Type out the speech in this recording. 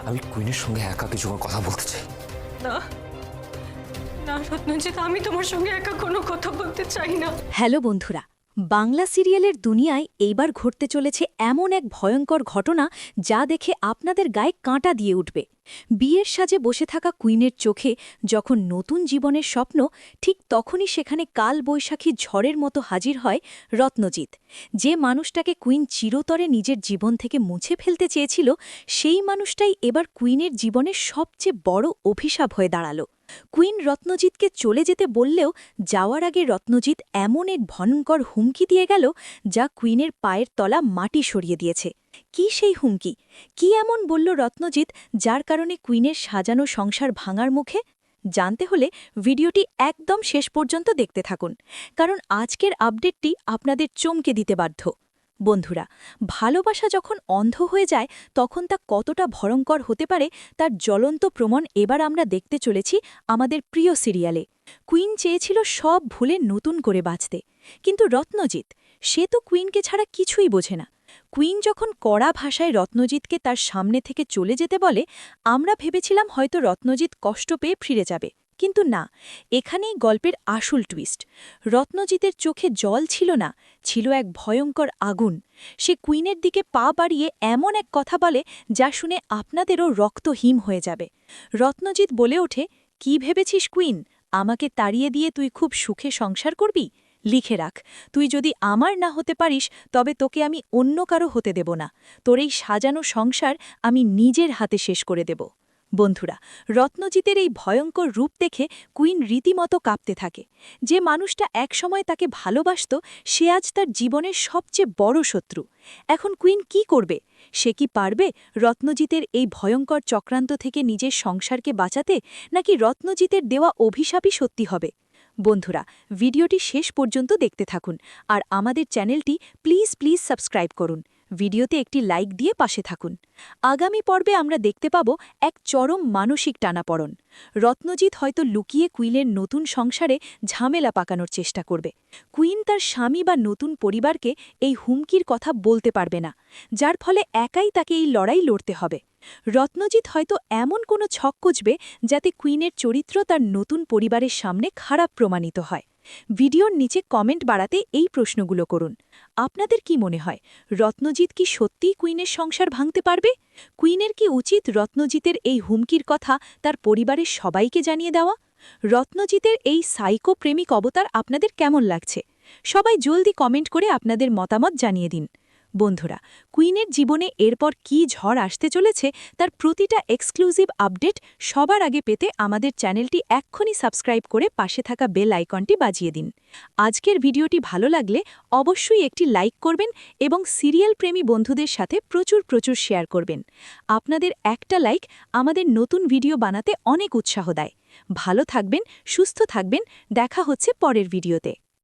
আমি কুইনের সঙ্গে একা কিছু কথা বলতে চাই। না না রত্নজিৎ, আমি তোমার সঙ্গে একা কোনো কথা বলতে চাই না। হ্যালো বন্ধুরা, বাংলা সিরিয়ালের দুনিয়ায় এইবার ঘটতে চলেছে এমন এক ভয়ঙ্কর ঘটনা যা দেখে আপনাদের গায়ে কাঁটা দিয়ে উঠবে। বিয়ের সাজে বসে থাকা কুইনের চোখে যখন নতুন জীবনের স্বপ্ন, ঠিক তখনই সেখানে কাল বৈশাখী ঝড়ের মতো হাজির হয় রত্নজিৎ। যে মানুষটাকে কুইন চিরতরে নিজের জীবন থেকে মুছে ফেলতে চেয়েছিল, সেই মানুষটাই এবার কুইনের জীবনের সবচেয়ে বড় অভিশাপ হয়ে দাঁড়ালো। কুইন রত্নজিৎকে চলে যেতে বললেও যাওয়ার আগে রত্নজিৎ এমন এক ভয়ঙ্কর হুমকি দিয়ে গেল যা কুইনের পায়ের তলা মাটি সরিয়ে দিয়েছে। কি সেই হুমকি? কি এমন বলল রত্নজিৎ যার কারণে কুইনের সাজানো সংসার ভাঙার মুখে? জানতে হলে ভিডিওটি একদম শেষ পর্যন্ত দেখতে থাকুন, কারণ আজকের আপডেটটি আপনাদের চমকে দিতে বাধ্য। বন্ধুরা, ভালোবাসা যখন অন্ধ হয়ে যায় তখন তা কতটা ভয়ঙ্কর হতে পারে তার জ্বলন্ত প্রমাণ এবার আমরা দেখতে চলেছি আমাদের প্রিয় সিরিয়ালে। কুইন চেয়েছিল সব ভুলে নতুন করে বাঁচতে, কিন্তু রত্নজিৎ, সে তো কুইনকে ছাড়া কিছুই বোঝে না। কুইন যখন কড়া ভাষায় রত্নজিৎকে তার সামনে থেকে চলে যেতে বলে, আমরা ভেবেছিলাম হয়তো রত্নজিৎ কষ্ট পেয়ে ফিরে যাবে, কিন্তু না, এখানেই গল্পের আসল টুইস্ট। রত্নজিতের চোখে জল ছিল না, ছিল এক ভয়ঙ্কর আগুন। সে কুইনের দিকে পা বাড়িয়ে এমন এক কথা বলে যা শুনে আপনাদেরও রক্ত হিম হয়ে যাবে। রত্নজিৎ বলে ওঠে, কি ভেবেছিস কুইন, আমাকে তাড়িয়ে দিয়ে তুই খুব সুখে সংসার করবি? লিখে রাখ, তুই যদি আমার না হতে পারিস তবে তোকে আমি অন্য কারো হতে দেব না। তোর এই সাজানো সংসার আমি নিজের হাতে শেষ করে দেব। বন্ধুরা, রত্নজিতের এই ভয়ঙ্কর রূপ দেখে কুইন রীতিমতো কাঁপতে থাকে। যে মানুষটা একসময় তাকে ভালোবাসত, সে আজ তার জীবনের সবচেয়ে বড় শত্রু। এখন কুইন কি করবে? সে কি পারবে রত্নজিতের এই ভয়ঙ্কর চক্রান্ত থেকে নিজের সংসারকে বাঁচাতে, নাকি রত্নজিতের দেওয়া অভিশাপই সত্যি হবে? বন্ধুরা, ভিডিওটি শেষ পর্যন্ত দেখতে থাকুন, আর আমাদের চ্যানেলটি প্লিজ সাবস্ক্রাইব করুন। ভিডিওতে একটি লাইক দিয়ে পাশে থাকুন। আগামী পর্বে আমরা দেখতে পাব এক চরম মানসিক টানাপড়ন। রত্নজিৎ হয়তো লুকিয়ে কুইনের নতুন সংসারে ঝামেলা পাকানোর চেষ্টা করবে। কুইন তার স্বামী বা নতুন পরিবারকে এই হুমকির কথা বলতে পারবে না, যার ফলে একাই তাকে এই লড়াই লড়তে হবে। রত্নজিৎ হয়তো এমন কোনো ছক কষবে যাতে কুইনের চরিত্র তার নতুন পরিবারের সামনে খারাপ প্রমাণিত হয়। ভিডিওর নিচে কমেন্ট বাড়াতে এই প্রশ্নগুলো করুন। আপনাদের কি মনে হয়, রত্নজিৎ কি সত্যিই কুইনের সংসার ভাঙতে পারবে? কুইনের কি উচিত রত্নজিতের এই হুমকির কথা তার পরিবারের সবাইকে জানিয়ে দেওয়া? রত্নজিতের এই সাইকো প্রেমিক অবতার আপনাদের কেমন লাগছে? সবাই জলদি কমেন্ট করে আপনাদের মতামত জানিয়ে দিন। বন্ধুরা, কুইনের জীবনে এরপর কি ঝড় আসতে চলেছে তার প্রতিটা এক্সক্লুসিভ আপডেট সবার আগে পেতে আমাদের চ্যানেলটি এক্ষুনি সাবস্ক্রাইব করে পাশে থাকা বেল আইকনটি বাজিয়ে দিন। আজকের ভিডিওটি ভালো লাগলে অবশ্যই একটি লাইক করবেন এবং সিরিয়াল প্রেমী বন্ধুদের সাথে প্রচুর শেয়ার করবেন। আপনাদের একটা লাইক আমাদের নতুন ভিডিও বানাতে অনেক উৎসাহ দেয়। ভালো থাকবেন, সুস্থ থাকবেন, দেখা হচ্ছে পরের ভিডিওতে।